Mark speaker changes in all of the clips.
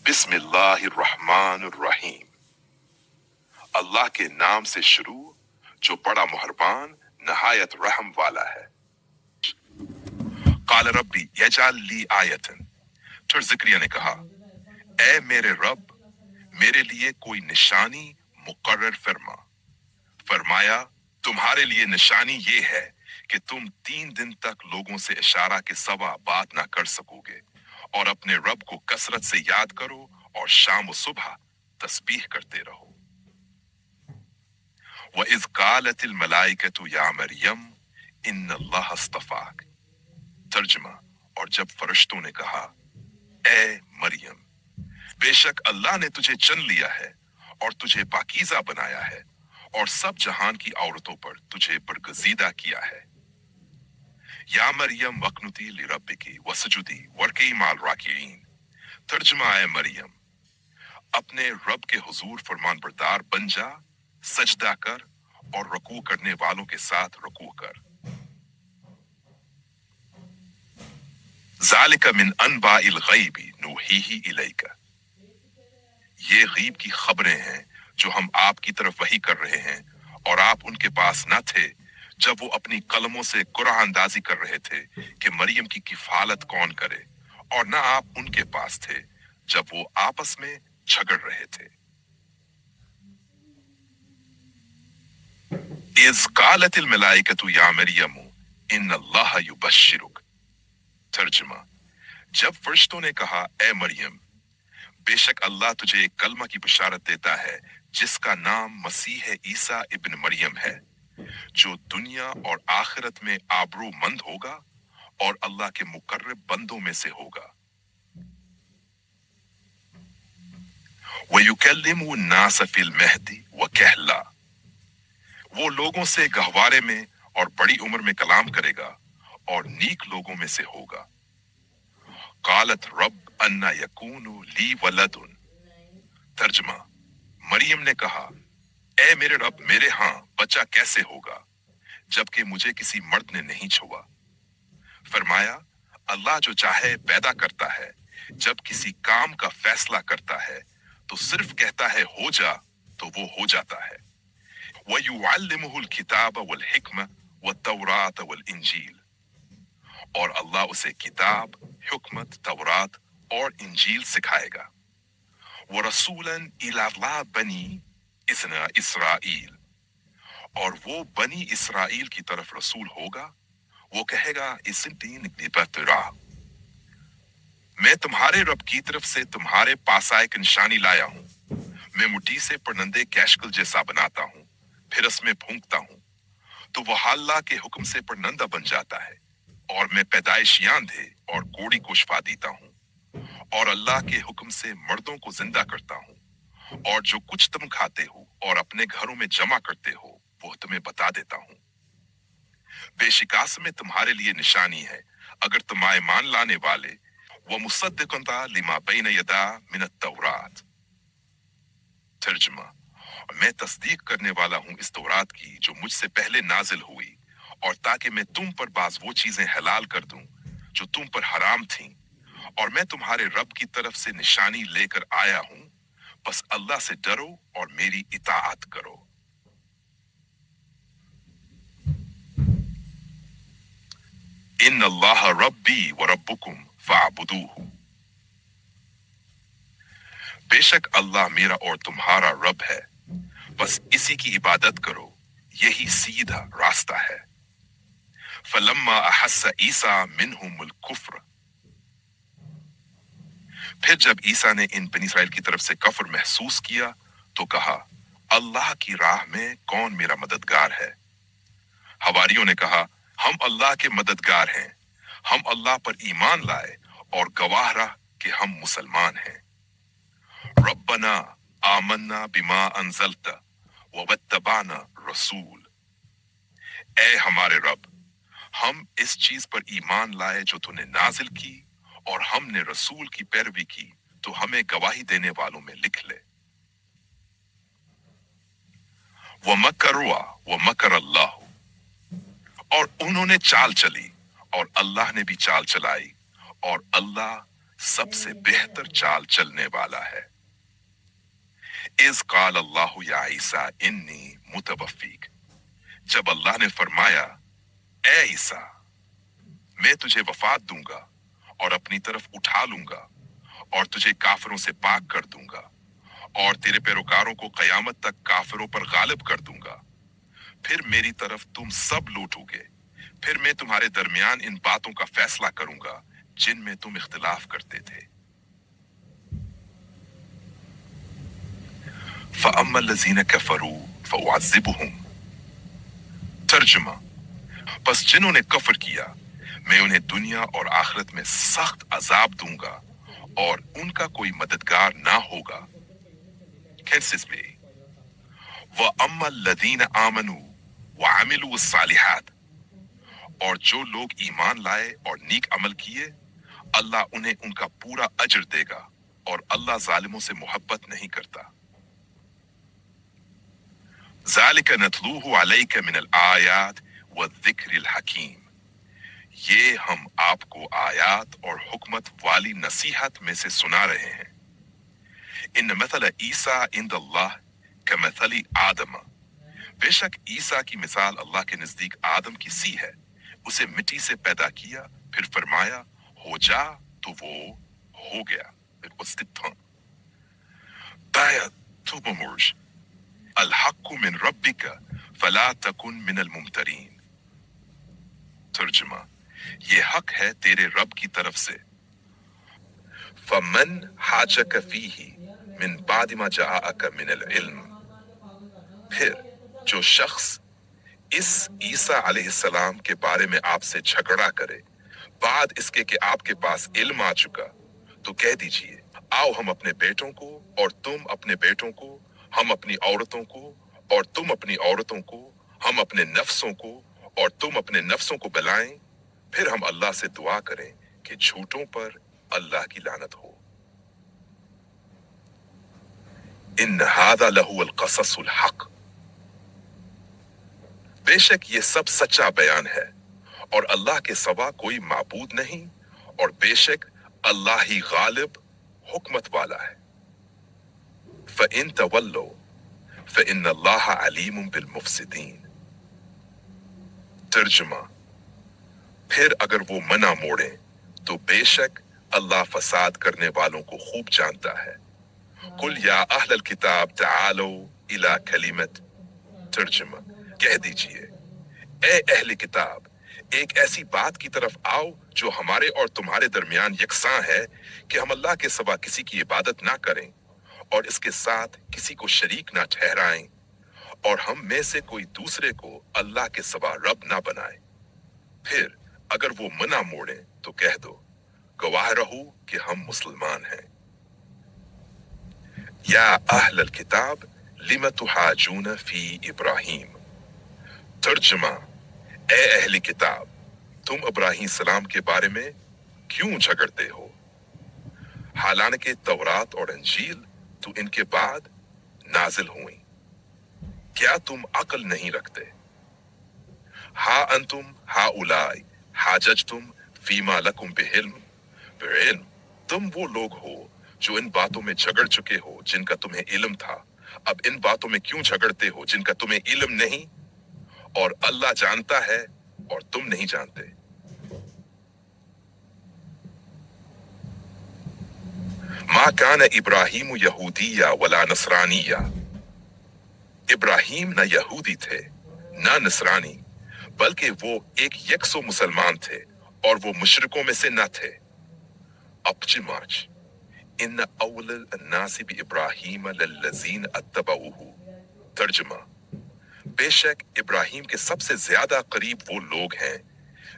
Speaker 1: बिस्मिल्लाहिर्रहमानिर्रहीम। अल्लाह के नाम से शुरू जो बड़ा मेहरबान नहायत रहम वाला है। काल रब्बी यजअल ली आयतन, फिर ज़करिया ने कहा, ए मेरे रब, मेरे लिए कोई निशानी मुकर्रर फरमा। फरमाया, तुम्हारे लिए निशानी ये है कि तुम 3 दिन तक लोगों से इशारा के सिवा बात ना कर सकोगे, और अपने रब को कसरत से याद करो और शाम व सुबह तस्बीह करते रहो। व इज़ क़ालतिल मलाइकतु या मरियम इन्नल्लाह अस्तफ़ाक। तर्जुमा, और जब फरिश्तों ने कहा, ए मरियम, बेशक अल्लाह ने तुझे चुन लिया है और तुझे पाकीज़ा बनाया है और सब जहान की औरतों पर तुझे बरगज़ीदा किया है। या मरियम वक़्नुती लिरब्बिकी वसजुदी वर्कई माल राकिईन। तर्जुमा, ए मरियम, अपने रब के हुजूर फरमानबरदार बन जा, सजदा कर और रुकू करने वालों के साथ रुकू कर। ज़ालिका मिन अनबाइल गैबी नूहीही इलैका। ये गैब की खबरें हैं जो हम आपकी तरफ वही कर रहे हैं, और आप उनके पास न थे जब वो अपनी कलमों से कुरान अंदाजी कर रहे थे कि मरियम की किफालत कौन करे, और न आप उनके पास थे जब वो आपस में झगड़ रहे थे। इज़ क़ालतिल मलाइकतु या मरियम इन्नल्लाह युबश्शिरुक। तर्जुमा, जब फरिश्तों ने कहा, ए मरियम, बेशक अल्लाह तुझे एक कलमा की बिशारत देता है जिसका नाम मसीह ईसा इब्न मरियम है, जो दुनिया और आखिरत में आबरूमंद होगा और अल्लाह के मुकर्रब बंदों में से होगा। वयुकल्लिमु नास फिल महदी व कहला। वो लोगों से गहवारे में और बड़ी उम्र में कलाम करेगा और नीक लोगों में से होगा। कालत रब अन्ना यकूनु ली वलदुन। तर्जुमा, मरियम ने कहा, ए मेरे रब, मेरे हां बच्चा कैसे होगा जबकि मुझे किसी मर्द ने नहीं छुआ। फरमाया, अल्लाह जो चाहे पैदा करता है, जब किसी काम का फैसला करता है तो सिर्फ कहता है हो जा, तो वो हो जाता है। वयुअल्लिमुहुल किताब वल हिक्मा वत्तौरात वल इंजील। और अल्लाह उसे किताब, हुक्मत, तौरात और इंजील सिखाएगा। वो रसूलन इला बनी इसराइल। और वो बनी इसराइल की तरफ रसूल होगा। वो कहेगा, मैं तुम्हारे रब की तरफ से तुम्हारे पास एक निशानी लाया हूं। मैं मुट्ठी से परनंदे कैशकल जैसा बनाता हूं, फिर उसमें फूंकता हूं तो वह अल्लाह के हुक्म से परनंदा बन जाता है। और मैं पैदाइश यांधे और कोड़ी को शिफा देता हूं, और अल्लाह के हुक्म से मर्दों को जिंदा करता हूं, और जो कुछ तुम खाते हो और अपने घरों में जमा करते हो वो तुम्हें बता देता हूं। बेशिकास में तुम्हारे लिए निशानी है अगर तुम ईमान लाने वाले, व मुसद्दिक़न लिमा बैन यदा मिन तौरात। तर्जुमा, मैं तस्दीक करने वाला हूं इस तौरात की जो मुझसे पहले नाजिल हुई, और ताकि मैं तुम पर बाज वो चीजें हलाल कर दूं जो तुम पर हराम थीं, और मैं तुम्हारे रब की तरफ से निशानी लेकर आया हूं। बस अल्लाह से डरो और मेरी इताअत करो। इन्नल्लाह रब्बी व रब्बुकुम फअबुदूहु। बेशक अल्लाह मेरा और तुम्हारा रब है, बस इसी की इबादत करो, यही सीधा रास्ता है। फलम्मा अहस्सा ईसा मिनहुमुल कुफ्र। फिर जब ईसा ने इन बनी इस्राइल की तरफ से कफ्र महसूस किया तो कहा, अल्लाह की राह में कौन मेरा मददगार है। हवारियों ने कहा, हम अल्लाह के मददगार हैं। हम अल्लाह पर ईमान लाए और गवाह रह कि हम मुसलमान हैं। रब्बना आमन्ना बिमा अंजलता वत्तबाना रसूल। ए हमारे रब, हम इस चीज पर ईमान लाए जो तूने नाजिल की, और हमने रसूल की पैरवी की, तो हमें गवाही देने वालों में लिख ले। वो मकरुआ वो मकर अल्लाह। और उन्होंने चाल चली और अल्लाह ने भी चाल चलाई, और अल्लाह सबसे बेहतर चाल चलने वाला है। इस काल अल्लाह या ईसा इन्नी मुतवफ्फीक, जब अल्लाह ने फरमाया, ए ईसा, मैं तुझे वफात दूंगा और अपनी तरफ उठा लूंगा और तुझे काफिरों से पाक कर दूंगा और तेरे पैरोकारों को कयामत तक काफिरों पर गालिब कर दूंगा। फिर मेरी तरफ तुम सब लौटोगे। फिर मैं तुम्हारे दरमियान इन बातों का फैसला करूंगा जिनमें तुम इख्तिलाफ करते थे। फअम्मा लज़ीना कफरू फउअज़्ज़िबुहुम। तर्जुमा, बस जिन्होंने कफर किया मैं उन्हें दुनिया और आखिरत में सख्त अजाब दूंगा और उनका कोई मददगार ना होगा। कैसे व अम्मा लदीन आमनू व अमिलू सालिहात, और जो लोग ईमान लाए और नीक अमल किए, अल्लाह उन्हें उनका पूरा अजर देगा और अल्लाह जालिमों से मोहब्बत नहीं करता। ज़ालिका नतलूहु अलैका मिनल आयात व ज़िक्रिल हकीम। ये हम आपको आयात और हुकमत वाली नसीहत में से सुना रहे हैं। इन मसल ईसा इंदल्लाह कमथली आदम, बेशक ईसा की मिसाल अल्लाह के नजदीक आदम की सी है। उसे मिट्टी से पैदा किया, फिर फरमाया हो जा, तो वो हो गया। अल हक्कु मिन रब्बिका फला तकुन मिनल मुमतरीन। तर्जुमा, ये हक है तेरे रब की तरफ से। फमन हाजक फीही मिन बाद मा जाअक मिनल इल्म। फिर जो शख्स इस ईसा अलैहिस्सलाम के बारे में आपसे झगड़ा करे बाद इसके कि आपके पास इल्म आ चुका, तो कह दीजिए, आओ हम अपने बेटों को और तुम अपने बेटों को, हम अपनी औरतों को और तुम अपनी औरतों को, हम अपने नफ्सों को और तुम अपने नफ्सों को बुलाएं, फिर हम अल्लाह से दुआ करें कि झूठों पर अल्लाह की लानत हो। इन हादा लहुल क़ससुल हक़। बेशक ये सब सच्चा बयान है और अल्लाह के सिवा कोई माबूद नहीं, और बेशक अल्लाह ही गालिब हुकमत वाला है। फ़इन तवल्लो फ़इन्नल्लाह अलीमुम बिल मुफ़सिदीन। तर्जुमा, फिर अगर वो मना मोड़े तो बेशक अल्लाह फसाद करने वालों को खूब जानता है। कुल या अहलल किताब तालो इला कलिमत। तर्जुमा, कह दीजिए, ए अहले किताब, एक ऐसी बात की तरफ आओ जो हमारे और तुम्हारे दरमियान यकसां है कि हम अल्लाह के सिवा किसी की इबादत ना करें और इसके साथ किसी को शरीक ना ठहराएं, और हम में से कोई दूसरे को अल्लाह के सिवा रब ना बनाए। फिर अगर वो मना मोड़े तो कह दो, गवाह रहो कि हम मुसलमान हैं। या अहलल किताब लिमा तुहाजून फी इब्राहीम। तर्जुमा, ए अहली किताब, तुम इब्राहीम सलाम के बारे में क्यों झगड़ते हो, हालांकि तौरात और अंजील तो इनके बाद नाजिल हुई। क्या तुम अक्ल नहीं रखते? हा अंतुम हा उलाई हाजजतुम फीमा लकुम बिइल्म। तुम वो लोग हो जो इन बातों में झगड़ चुके हो जिनका तुम्हें इल्म था। अब इन बातों में क्यों झगड़ते हो जिनका तुम्हें इल्म नहीं, और अल्लाह जानता है और तुम नहीं जानते। मा कान इब्राहीम यहूदिया वला नसरानिया। इब्राहीम न यहूदी थे न नसरानी, बल्कि वो एक यकसो मुसलमान थे और वो मुशरिकों में से न थे। अपचिमाच इन अव्वल अन्नासी बि इब्राहीम लल्लज़ीन अत्तबऊहु। तर्जुमा, बेशक इब्राहीम के सबसे ज्यादा करीब वो लोग हैं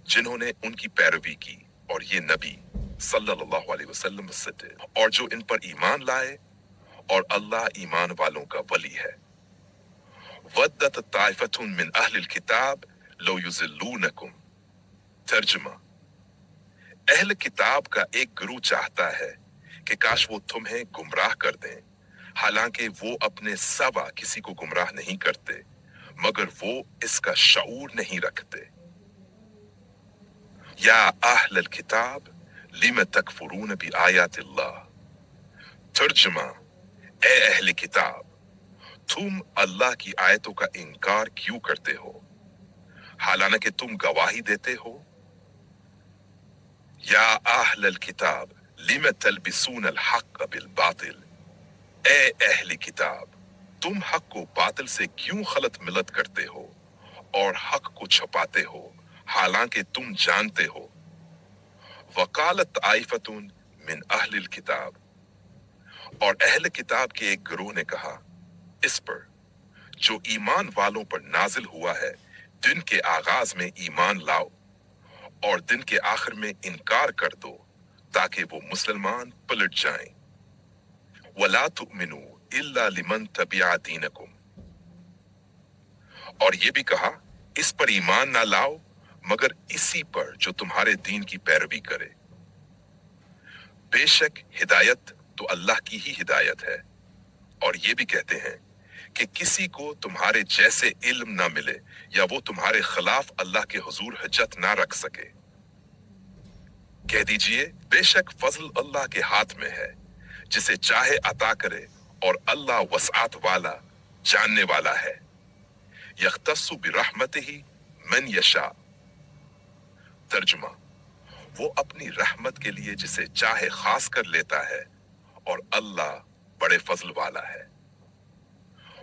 Speaker 1: जिन्होंने उनकी पैरवी की, और ये नबी सल्लल्लाहु अलैहि वसल्लम से थे, और जो इन पर ईमान लाए, और अल्लाह ईमान वालों का वली है। वद्दत ताइफतुन मिन अहलिल किताब लो युज़िल्लूनकुम। तर्जुमा, अहल किताब का एक गुरु चाहता है कि काश वो तुम्हें गुमराह कर दें, हालांकि वो अपने सवा किसी को गुमराह नहीं करते, मगर वो इसका शऊर नहीं रखते। या अहलल किताब लिम तकफुरून बिआयातिल्लाह। तर्जुमा, ए अहले किताब, तुम अल्लाह की आयतों का इनकार क्यों करते हो हालांकि तुम गवाही देते हो। या अहलल किताब लिम तलबिसून अल हक़ बिल बातिल। ए अहले किताब, तुम हक को बातिल से क्यों खलत मिलत करते हो और हक को छुपाते हो हालांकि तुम जानते हो। वकालत आइफतुन मिन अहलिल किताब, और अहल किताब के एक गिरोह ने कहा इस पर जो ईमान वालों पर नाजिल हुआ है, दिन के आगाज में ईमान लाओ और दिन के आखिर में इनकार कर दो ताकि वो मुसलमान पलट जाएं। वला तुमिनु इल्ला लिमन तबिया दीनकुम, और ये भी कहा इस पर ईमान ना लाओ मगर इसी पर जो तुम्हारे दीन की पैरवी करे। बेशक हिदायत तो अल्लाह की ही हिदायत है। और ये भी कहते हैं कि किसी को तुम्हारे जैसे इल्म ना मिले या वो तुम्हारे खिलाफ अल्लाह के हुजूर हजत ना रख सके। कह दीजिए बेशक फजल अल्लाह के हाथ में है, जिसे चाहे अता करे और अल्लाह वसात वाला जानने वाला है। यख्तस्सु बिरहमतिही मन यशा। तर्जुमा, वो अपनी रहमत के लिए जिसे चाहे खास कर लेता है और अल्लाह बड़े फजल वाला है।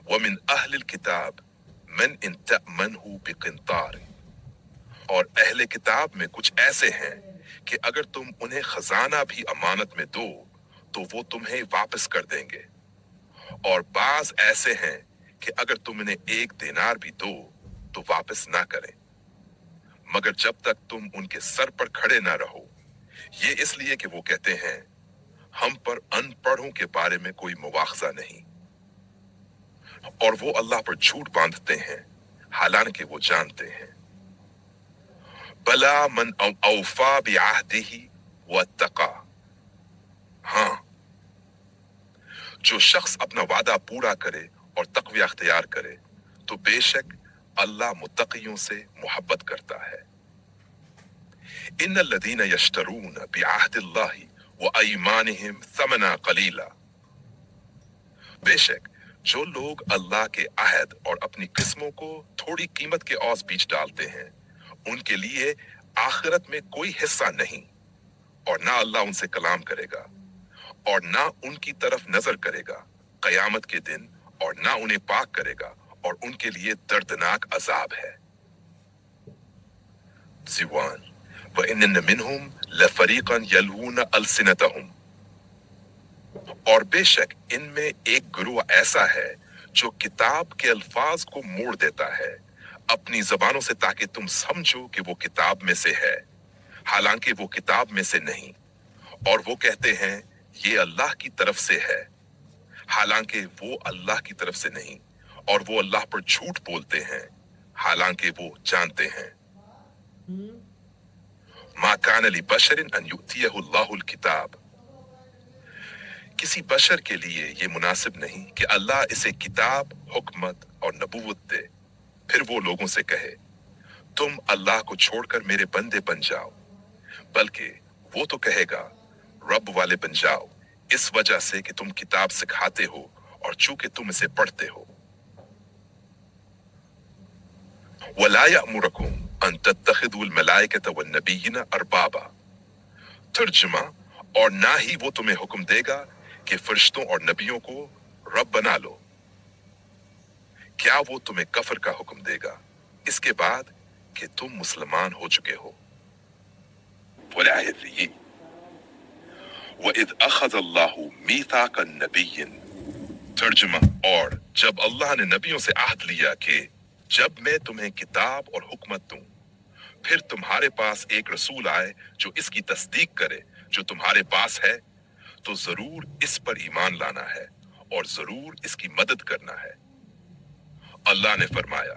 Speaker 1: वमिन अहलिल किताब मन इन तअमनहु बिकिंतार, और अहले किताब में कुछ ऐसे हैं कि अगर तुम उन्हें खजाना भी अमानत में दो तो वो तुम्हें वापस कर देंगे, और बाज ऐसे हैं कि अगर तुम इन्हें एक दिनार भी दो तो वापस ना करें मगर जब तक तुम उनके सर पर खड़े ना रहो। ये इसलिए कि वो कहते हैं हम पर अनपढ़ों के बारे में कोई मुआखजा नहीं, और वो अल्लाह पर झूठ बांधते हैं हालांकि वो जानते हैं। बला मन औफा बिअहदिही वत्तका, हाँ, जो शख्स अपना वादा पूरा करे और तक़वा अख्तियार करे तो बेशक अल्लाह मुत्तकियों से मोहब्बत करता है। इन्नल लदीना यश्तरून बिअहदिल्लाहि व अयमानिहिम समना कलीला, बेशक जो लोग अल्लाह के अहद और अपनी किस्मों को थोड़ी कीमत के औस बीच डालते हैं उनके लिए आखिरत में कोई हिस्सा नहीं, और ना अल्लाह उनसे कलाम करेगा और ना उनकी तरफ नजर करेगा कयामत के दिन, और ना उन्हें पाक करेगा और उनके लिए दर्दनाक अजाब है। ज़िवान, व इन्न मिनहुम लफरीकन यलवून अलसिनतहुम, और बेशक इनमें एक गुरुआ ऐसा है जो किताब के अल्फाज को मोड़ देता है अपनी जबानों से ताकि तुम समझो कि वो किताब में से है हालांकि वो किताब में से नहीं, और वो कहते हैं ये अल्लाह की तरफ से है हालांकि वो अल्लाह की तरफ से नहीं, और वो अल्लाह पर झूठ बोलते हैं हालांकि वो जानते हैं। मा कान लि बशरिन अन युतियहु अल्लाहुल किताब, किसी बशर के लिए ये मुनासिब नहीं कि अल्लाह इसे किताब, हुकमत और नबूवत दे फिर वो लोगों से कहे तुम अल्लाह को छोड़कर मेरे बंदे बन जाओ, बल्कि वो तो कहेगा रब वाले बन जाओ इस वजह से कि तुम किताब सिखाते हो और चूंकि तुम इसे पढ़ते हो। वला यअमुरकुम अन तत्तखिदुल मलाइकत वन नबिय्यिन अरबाबा, तर्जुमा, और ना ही वो तुम्हें हुक्म देगा कि फरिश्तों और नबियों को रब बना लो। क्या वो तुम्हें कफर का हुक्म देगा इसके बाद कि तुम मुसलमान हो चुके हो। वइद अखज़ अल्लाहु मीसाक़ अन्नबिय्यिन, तर्जुमा, और जब अल्लाह ने नबियों से आहद लिया कि जब मैं तुम्हें किताब और हुकमत दूं फिर तुम्हारे पास एक रसूल आए जो इसकी तस्दीक करे जो तुम्हारे पास है, तो जरूर इस पर ईमान लाना है और जरूर इसकी मदद करना है। अल्लाह ने फरमाया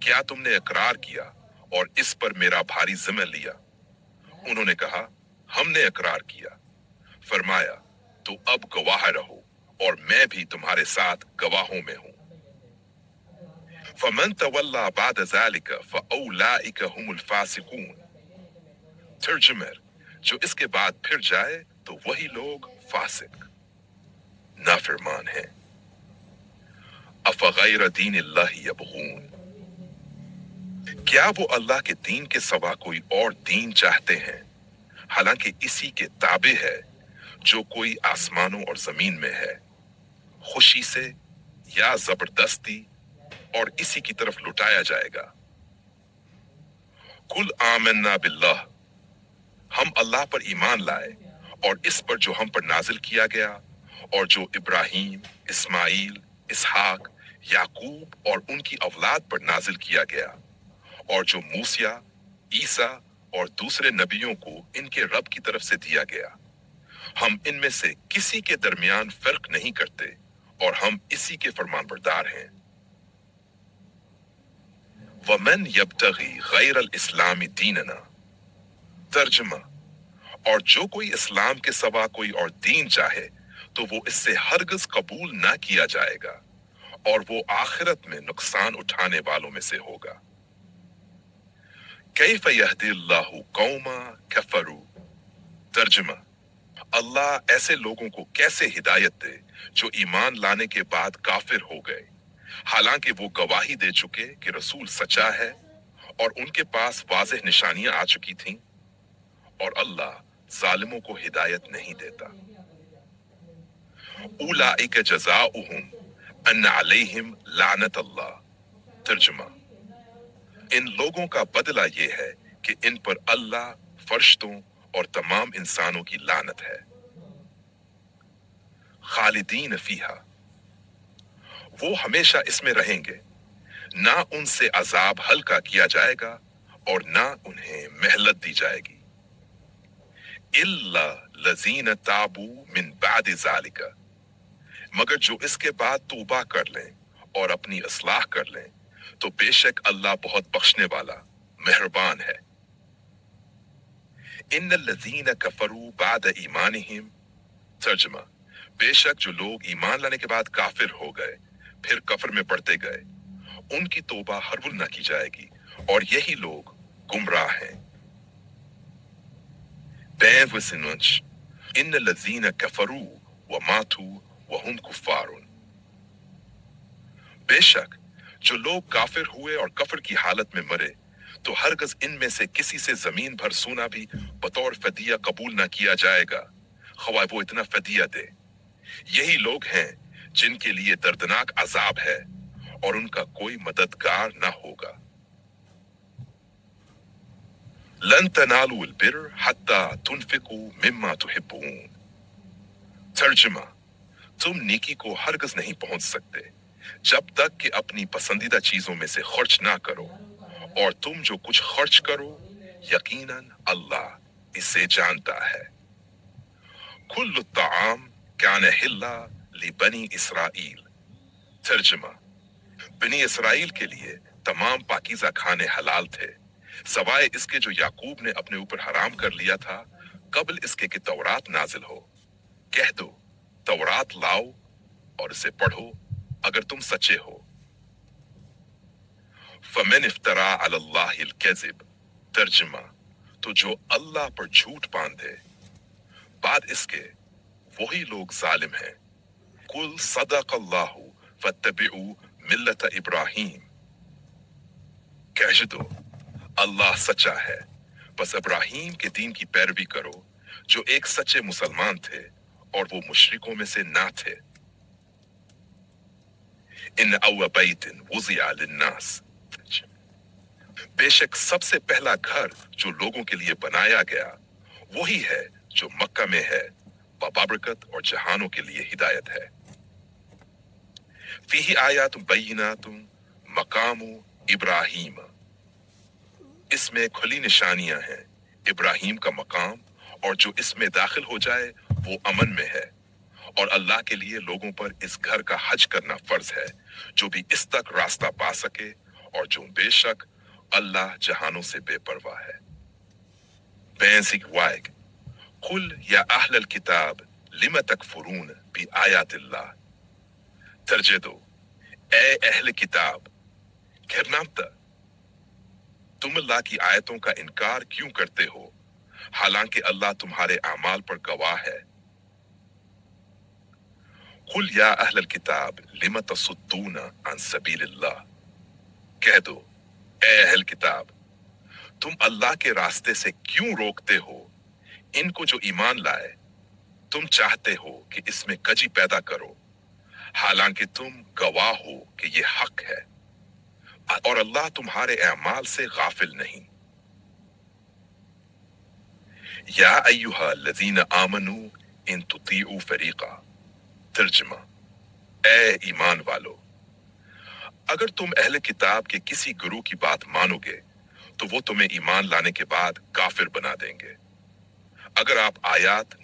Speaker 1: क्या तुमने इकरार किया और इस पर मेरा भारी जिम्मा लिया? उन्होंने कहा हमने इकरार किया। फरमाया तो अब गवाह रहो और मैं भी तुम्हारे साथ गवाहों में हूं। फमन तवल्ला बाद ज़ालिका फऔलाइका हुमुल फासिकून, तर्जुमा, जो इसके बाद फिर जाए तो वही लोग फासिक नाफरमान हैं। अफगैर दीन अल्लाह यबगून, क्या वो अल्लाह के दीन के सिवा कोई और दीन चाहते हैं, हालांकि इसी के ताबे है जो कोई आसमानों और जमीन में है, खुशी से या जबरदस्ती, और इसी की तरफ लुटाया जाएगा। कुल आमन्ना बिल्लाह, हम अल्लाह पर ईमान लाए और इस पर जो हम पर नाजिल किया गया और जो इब्राहीम, इस्माइल, इसहाक, याकूब और उनकी औलाद पर नाजिल किया गया, और जो मूसा, ईसा और दूसरे नबियों को इनके रब की तरफ से दिया गया। हम इनमें से किसी के दरमियान फर्क नहीं करते और हम इसी के फरमानबरदार हैं। वमन यब्तगी गैरल इस्लामी दीनना, तर्जुमा, और जो कोई इस्लाम के सिवा कोई और दीन चाहे तो वो इससे हरगिज कबूल ना किया जाएगा और वो आखिरत में नुकसान उठाने वालों में से होगा। कैफ यहदिल्लाहु कौमा कफरू, तर्जुमा, अल्लाह ऐसे लोगों को कैसे हिदायत दे जो ईमान लाने के बाद काफिर हो गए, हालांकि वो गवाही दे चुके कि रसूल सच्चा है और उनके पास वाज़ेह निशानियां आ चुकी थीं, और अल्लाह जालिमों को हिदायत नहीं देता। उलाइक जज़ाउहुम अन्न अलैहिम लानत अल्लाह, तर्जुमा, इन लोगों का बदला ये है कि इन पर अल्लाह, फरिश्तों और तमाम इंसानों की लानत है। खालिदीन फीहा, वो हमेशा इसमें रहेंगे, ना उनसे अजाब हल्का किया जाएगा और ना उन्हें मेहलत दी जाएगी। इल्ला लजीन ताबू मिन बाद ज़ालिका, मगर जो इसके बाद तौबा कर लें और अपनी इस्लाह कर लें तो बेशक अल्लाह बहुत बख्शने वाला मेहरबान है। इन्नल लजीन कफरू बाद ईमानिहिम, तर्जुमा, बेशक जो लोग ईमान लाने के बाद काफिर हो गए फिर कफर में पड़ते गए, उनकी तौबा हरगिज़ ना की जाएगी और यही लोग गुमराह हैं। इन्नल लजीन कफरू व मातू व हुम कुफ्फारुन, बेशक जो लोग काफिर हुए और कफर की हालत में मरे तो हरगिज़ इनमें से किसी से जमीन भर सोना भी बतौर फदिया कबूल ना किया जाएगा, खवाए वो इतना फदिया दे। यही लोग हैं जिनके लिए दर्दनाक अजाब है और उनका कोई मददगार ना होगा। लन तनालुल बिर्र हत्ता तुनफिकू मिम्मा तुहिब्बून, तर्जुमा, तुम नेकी को हरगिज़ नहीं पहुंच सकते जब तक कि अपनी पसंदीदा चीजों में से खर्च ना करो, और तुम जो कुछ खर्च करो यकीनन अल्लाह इसे जानता है। कुल्लु ताआम कान हिल्ला लि बनी इसराइल, तर्जुमा, बनी इसराइल के लिए तमाम पाकीज़ा खाने हलाल थे सवाए इसके जो याकूब ने अपने ऊपर हराम कर लिया था कबल इसके कि तौरात नाजिल हो। कह दो, तौरात लाओ और इसे पढ़ो अगर तुम सच्चे हो। फमन इफ्तरा अलल्लाहिल कज़िब, तर्जुमा, तो जो अल्लाह पर झूठ बांधे बाद इसके वही लोग जालिम हैं। कुल सदक़ल्लाहु फत्तबिउ मिल्लत इब्राहीम, कह दो अल्लाह सच्चा है, बस इब्राहीम के दीन की पैरवी करो जो एक सच्चे मुसलमान थे और वो मुशरिकों में से ना थे। इन अव्वल बैतिन वुज़िअ लिन्नास, बेशक सबसे पहला घर जो लोगों के लिए बनाया गया वही है जो मक्का में है, बाबरकत और जहानों के लिए हिदायत है। फीही आयातुम बय्यिनातुम मकामु इब्राहीम, इसमें खुली निशानियां हैं इब्राहीम का मकाम, और जो इसमें दाखिल हो जाए वो अमन में है, और अल्लाह के लिए लोगों पर इस घर का हज करना फर्ज है जो भी इस तक रास्ता पा सके, और जो बेशक अल्लाह जहानों से बेपरवाह है। बेंसिक वाइग, कुल या अहलल किताब लिमा तकफुरून बि आयातिल्लाह, तर्जे दो, ए अहल किताब, खैरनामता, तुम अल्लाह की आयतों का इनकार क्यों करते हो حالانکہ اللہ تمہارے اعمال پر گواہ ہے۔ قل یا اہل الکتاب لم تصدون عن سبیل اللہ، کہہ دو اے اہل کتاب، تم اللہ کے راستے سے کیوں روکتے ہو ان کو جو ایمان لائے؟ تم چاہتے ہو کہ اس میں کجی پیدا کرو، حالانکہ تم گواہ ہو کہ یہ حق ہے، اور اللہ تمہارے اعمال سے غافل نہیں۔ یا ایہا الذین آمنوا ان تطیعوا فریقا، ترجمہ، اے ایمان والو، اگر تم اہل کتاب کے کسی گروہ کی بات مانو گے تو وہ تمہیں ایمان لانے کے بعد کافر بنا دیں گے۔ اگر آپ آیات